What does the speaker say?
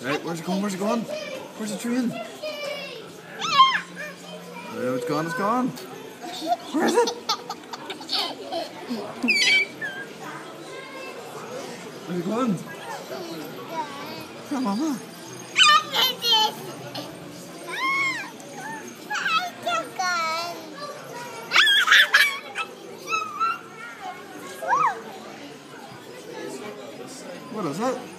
Right, where's it going? Where's it going? Where's the train? Oh, it's gone, it's gone. Where is it? Where's it going? Come on, Mama. What is that?